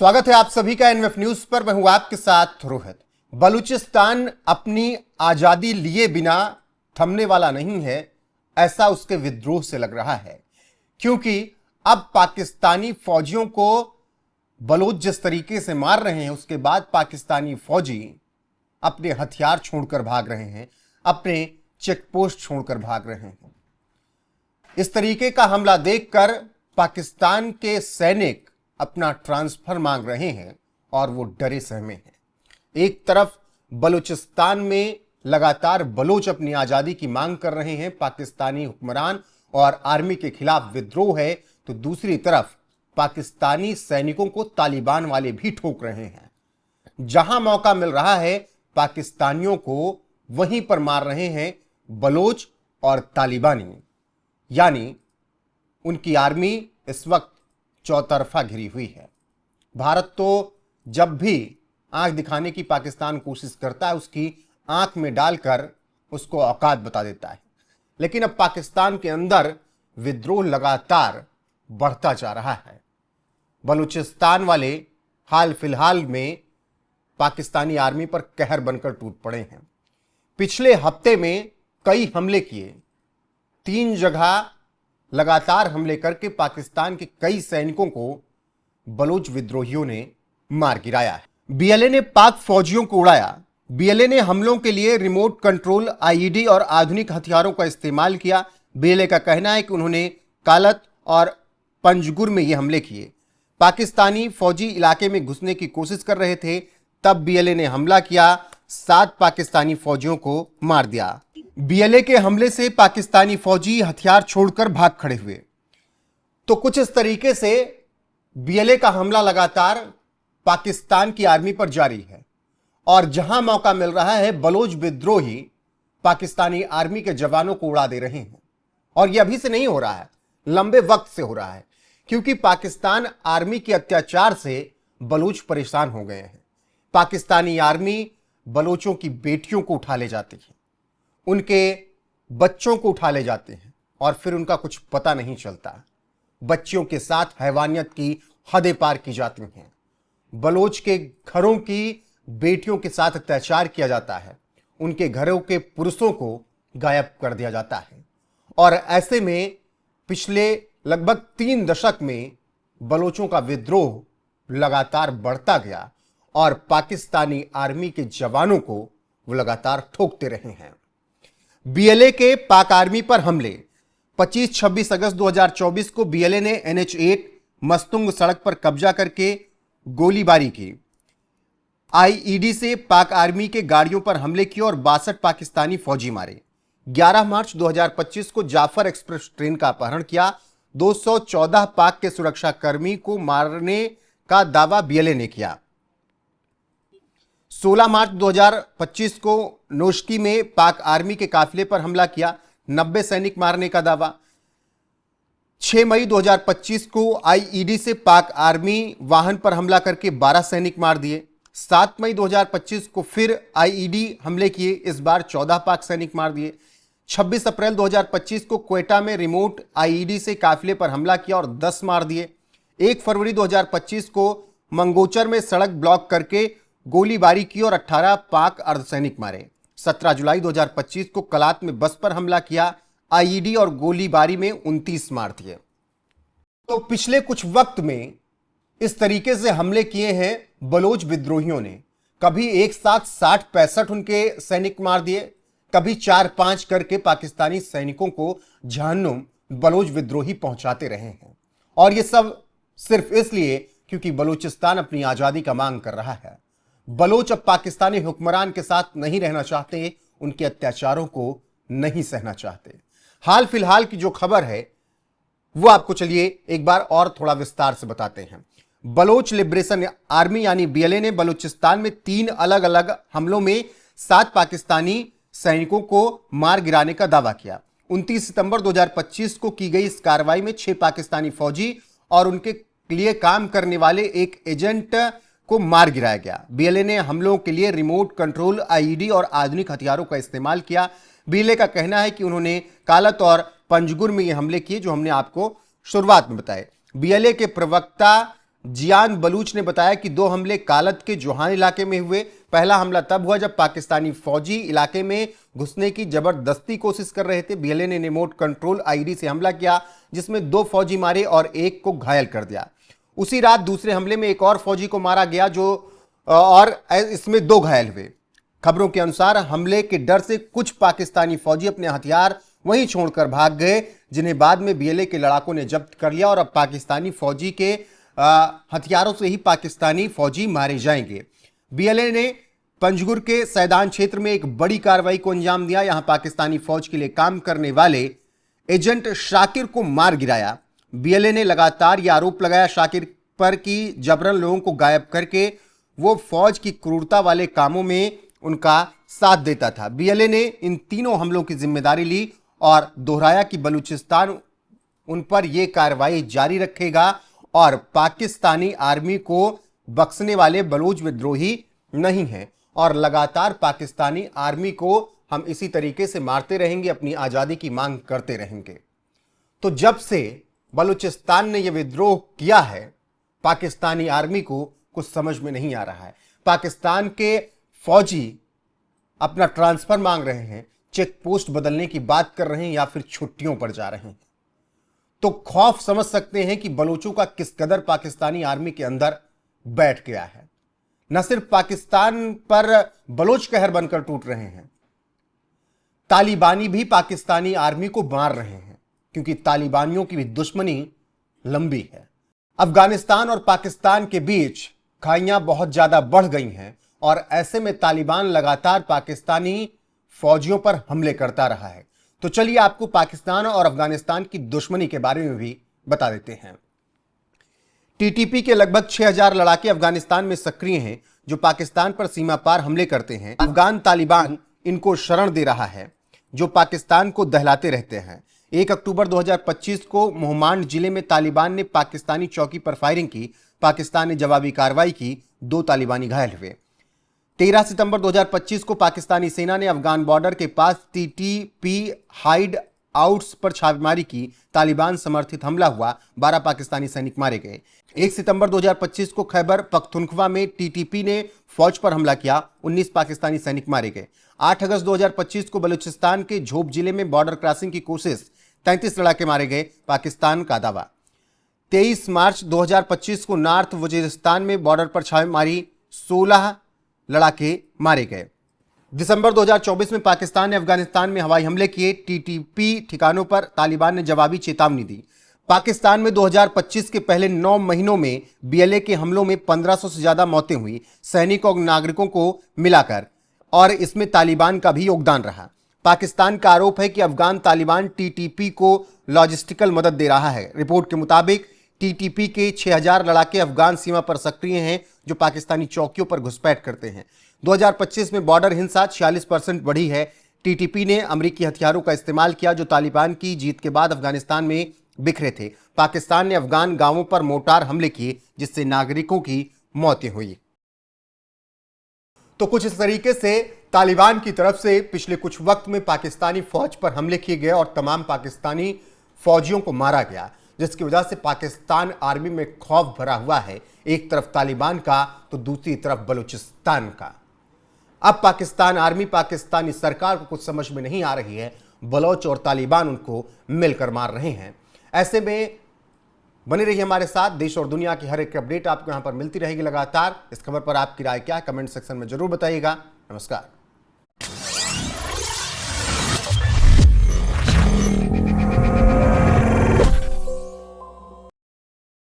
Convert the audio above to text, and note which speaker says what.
Speaker 1: स्वागत है आप सभी का एनएफ न्यूज पर। मैं हूं आपके साथ रोहित। बलूचिस्तान अपनी आजादी लिए बिना थमने वाला नहीं है, ऐसा उसके विद्रोह से लग रहा है, क्योंकि अब पाकिस्तानी फौजियों को बलूच जिस तरीके से मार रहे हैं, उसके बाद पाकिस्तानी फौजी अपने हथियार छोड़कर भाग रहे हैं, अपने चेकपोस्ट छोड़कर भाग रहे हैं। इस तरीके का हमला देखकर पाकिस्तान के सैनिक अपना ट्रांसफर मांग रहे हैं और वो डरे सहमे हैं। एक तरफ बलूचिस्तान में लगातार बलोच अपनी आजादी की मांग कर रहे हैं, पाकिस्तानी हुक्मरान और आर्मी के खिलाफ विद्रोह है, तो दूसरी तरफ पाकिस्तानी सैनिकों को तालिबान वाले भी ठोक रहे हैं। जहां मौका मिल रहा है पाकिस्तानियों को वहीं पर मार रहे हैं बलोच और तालिबानी, यानी उनकी आर्मी इस वक्त चौतरफा घिरी हुई है। भारत तो जब भी आंख दिखाने की पाकिस्तान कोशिश करता है, उसकी आंख में डालकर उसको औकात बता देता है, लेकिन अब पाकिस्तान के अंदर विद्रोह लगातार बढ़ता जा रहा है। बलूचिस्तान वाले हाल फिलहाल में पाकिस्तानी आर्मी पर कहर बनकर टूट पड़े हैं। पिछले हफ्ते में कई हमले किए, 3 जगह लगातार हमले करके पाकिस्तान के कई सैनिकों को बलूच विद्रोहियों ने मार गिराया है। बीएलए ने पाक फौजियों को उड़ाया। बीएलए ने हमलों के लिए रिमोट कंट्रोल आईईडी और आधुनिक हथियारों का इस्तेमाल किया। बीएलए का कहना है कि उन्होंने कालत और पंजगुर में ये हमले किए। पाकिस्तानी फौजी इलाके में घुसने की कोशिश कर रहे थे, तब बीएलए ने हमला किया, 7 पाकिस्तानी फौजियों को मार दिया। बीएलए के हमले से पाकिस्तानी फौजी हथियार छोड़कर भाग खड़े हुए। तो कुछ इस तरीके से बीएलए का हमला लगातार पाकिस्तान की आर्मी पर जारी है, और जहां मौका मिल रहा है बलोच विद्रोही पाकिस्तानी आर्मी के जवानों को उड़ा दे रहे हैं। और यह अभी से नहीं हो रहा है, लंबे वक्त से हो रहा है, क्योंकि पाकिस्तान आर्मी के अत्याचार से बलूच परेशान हो गए हैं। पाकिस्तानी आर्मी बलोचों की बेटियों को उठा ले जाती है, उनके बच्चों को उठा ले जाते हैं, और फिर उनका कुछ पता नहीं चलता। बच्चियों के साथ हैवानियत की हदें पार की जाती हैं। बलोच के घरों की बेटियों के साथ अत्याचार किया जाता है, उनके घरों के पुरुषों को गायब कर दिया जाता है। और ऐसे में पिछले लगभग 3 दशक में बलोचों का विद्रोह लगातार बढ़ता गया, और पाकिस्तानी आर्मी के जवानों को वो लगातार ठोकते रहे हैं। बीएलए के पाक आर्मी पर हमले। 25-26 अगस्त 2024 को बीएलए ने NH-8 मस्तुंग सड़क पर कब्जा करके गोलीबारी की। आईईडी से पाक आर्मी के गाड़ियों पर हमले किए और 62 पाकिस्तानी फौजी मारे। 11 मार्च 2025 को जाफर एक्सप्रेस ट्रेन का अपहरण किया। 214 पाक के सुरक्षाकर्मी को मारने का दावा बीएलए ने किया। 16 मार्च 2025 को नोशकी में पाक आर्मी के काफिले पर हमला किया, 90 सैनिक मारने का दावा। 6 मई 2025 को आईईडी से पाक आर्मी वाहन पर हमला करके 12 सैनिक मार दिए। 7 मई 2025 को फिर आईईडी हमले किए, इस बार 14 पाक सैनिक मार दिए। 26 अप्रैल 2025 को क्वेटा में रिमोट आईईडी से काफिले पर हमला किया और 10 मार दिए। 1 फरवरी 2025 को मंगोचर में सड़क ब्लॉक करके गोलीबारी की और 18 पाक अर्धसैनिक मारे। 17 जुलाई 2025 को कलात में बस पर हमला किया, आईईडी और गोलीबारी में 29 मार दिए। तो पिछले कुछ वक्त में इस तरीके से हमले किए हैं बलोच विद्रोहियों ने। कभी एक साथ 60-65 उनके सैनिक मार दिए, कभी 4-5 करके पाकिस्तानी सैनिकों को जहन्नुम बलोच विद्रोही पहुंचाते रहे हैं। और यह सब सिर्फ इसलिए क्योंकि बलूचिस्तान अपनी आजादी का मांग कर रहा है। बलोच अब पाकिस्तानी हुक्मरान के साथ नहीं रहना चाहते, उनके अत्याचारों को नहीं सहना चाहते। हाल फिलहाल की जो खबर है वो आपको चलिए एक बार और थोड़ा विस्तार से बताते हैं। बलोच लिबरेशन आर्मी यानी बीएलए ने बलूचिस्तान में 3 अलग अलग हमलों में 7 पाकिस्तानी सैनिकों को मार गिराने का दावा किया। 29 सितंबर 2025 को की गई इस कार्रवाई में 6 पाकिस्तानी फौजी और उनके लिए काम करने वाले एक एजेंट को मार गिराया गया। बीएलए ने हमलों के लिए रिमोट कंट्रोल आईईडी और आधुनिक हथियारों का इस्तेमाल किया। बीएलए का कहना है कि उन्होंने कालत और पंजगुर में ये हमले किए, जो हमने आपको शुरुआत में बताए। बीएलए के प्रवक्ता जियान बलूच ने बताया कि 2 हमले कालत के जोहान इलाके में हुए। पहला हमला तब हुआ जब पाकिस्तानी फौजी इलाके में घुसने की जबरदस्ती कोशिश कर रहे थे। बीएलए ने रिमोट कंट्रोल आईईडी से हमला किया, जिसमें 2 फौजी मारे और 1 को घायल कर दिया। उसी रात दूसरे हमले में एक और फौजी को मारा गया और इसमें 2 घायल हुए। खबरों के अनुसार हमले के डर से कुछ पाकिस्तानी फौजी अपने हथियार वहीं छोड़कर भाग गए, जिन्हें बाद में बीएलए के लड़ाकों ने जब्त कर लिया और अब पाकिस्तानी फौजी के हथियारों से ही पाकिस्तानी फौजी मारे जाएंगे। बीएलए ने पंजगुर के सैदान क्षेत्र में एक बड़ी कार्रवाई को अंजाम दिया। यहां पाकिस्तानी फौज के लिए काम करने वाले एजेंट शाकिर को मार गिराया। बीएलए ने लगातार यह आरोप लगाया शाकिर पर कि जबरन लोगों को गायब करके वो फौज की क्रूरता वाले कामों में उनका साथ देता था। बीएलए ने इन तीनों हमलों की जिम्मेदारी ली और दोहराया कि बलूचिस्तान उन पर यह कार्रवाई जारी रखेगा और पाकिस्तानी आर्मी को बख्शने वाले बलूच विद्रोही नहीं हैं और लगातार पाकिस्तानी आर्मी को हम इसी तरीके से मारते रहेंगे, अपनी आजादी की मांग करते रहेंगे। तो जब से बलूचिस्तान ने यह विद्रोह किया है, पाकिस्तानी आर्मी को कुछ समझ में नहीं आ रहा है। पाकिस्तान के फौजी अपना ट्रांसफर मांग रहे हैं, चेक पोस्ट बदलने की बात कर रहे हैं या फिर छुट्टियों पर जा रहे हैं। तो खौफ समझ सकते हैं कि बलूचों का किस कदर पाकिस्तानी आर्मी के अंदर बैठ गया है। न सिर्फ पाकिस्तान पर बलोच कहर बनकर टूट रहे हैं, तालिबानी भी पाकिस्तानी आर्मी को मार रहे हैं, क्योंकि तालिबानियों की भी दुश्मनी लंबी है। अफगानिस्तान और पाकिस्तान के बीच खाइयां बहुत ज्यादा बढ़ गई हैं और ऐसे में तालिबान लगातार पाकिस्तानी फौजियों पर हमले करता रहा है। तो चलिए आपको पाकिस्तान और अफगानिस्तान की दुश्मनी के बारे में भी बता देते हैं। टीटीपी के लगभग 6000 लड़ाके अफगानिस्तान में सक्रिय हैं, जो पाकिस्तान पर सीमा पार हमले करते हैं। अफगान तालिबान इनको शरण दे रहा है, जो पाकिस्तान को दहलाते रहते हैं। 1 अक्टूबर 2025 को मोहमांड जिले में तालिबान ने पाकिस्तानी चौकी पर फायरिंग की। पाकिस्तान ने जवाबी कार्रवाई की, 2 तालिबानी घायल हुए। 13 सितंबर 2025 को पाकिस्तानी सेना ने अफगान बॉर्डर के पास टीटीपी हाइड आउट्स पर छापेमारी की। तालिबान समर्थित हमला हुआ, 12 पाकिस्तानी सैनिक मारे गए। 1 सितंबर 2025 को खैबर पख्तूनख्वा में टीटीपी ने फौज पर हमला किया, 19 पाकिस्तानी सैनिक मारे गए। 8 अगस्त 2025 को बलूचिस्तान के झोप जिले में बॉर्डर क्रॉसिंग की कोशिश, 33 लड़ाके मारे गए, पाकिस्तान का दावा। 23 मार्च 2025 को नॉर्थ वजीरिस्तान में बॉर्डर पर छापेमारी, 16 लड़ाके मारे गए। दिसंबर 2024 में पाकिस्तान ने अफगानिस्तान में हवाई हमले किए। टीटीपी ठिकानों पर तालिबान ने जवाबी चेतावनी दी। पाकिस्तान में 2025 के पहले 9 महीनों में बीएलए के हमलों में 1500 से ज्यादा मौतें हुई, सैनिकों और नागरिकों को मिलाकर, और इसमें तालिबान का भी योगदान रहा। पाकिस्तान का आरोप है कि अफगान तालिबान टीटीपी को लॉजिस्टिकल मदद दे रहा है। रिपोर्ट के मुताबिक टीटीपी के 6000 लड़ाके अफगान सीमा पर सक्रिय हैं, जो पाकिस्तानी चौकियों पर घुसपैठ करते हैं। 2025 में बॉर्डर हिंसा 46% बढ़ी है। टीटीपी ने अमेरिकी हथियारों का इस्तेमाल किया, जो तालिबान की जीत के बाद अफगानिस्तान में बिखरे थे। पाकिस्तान ने अफगान गांवों पर मोर्टार हमले किए, जिससे नागरिकों की मौतें हुई। तो कुछ इस तरीके से तालिबान की तरफ से पिछले कुछ वक्त में पाकिस्तानी फौज पर हमले किए गए और तमाम पाकिस्तानी फौजियों को मारा गया, जिसकी वजह से पाकिस्तान आर्मी में खौफ भरा हुआ है, एक तरफ तालिबान का तो दूसरी तरफ बलूचिस्तान का। अब पाकिस्तान आर्मी, पाकिस्तानी सरकार को कुछ समझ में नहीं आ रही है, बलोच और तालिबान उनको मिलकर मार रहे हैं। ऐसे में बने रहिए हमारे साथ, देश और दुनिया की हर एक अपडेट आपको यहां पर मिलती रहेगी लगातार। इस खबर पर आपकी राय क्या है, कमेंट सेक्शन में जरूर बताइएगा। नमस्कार।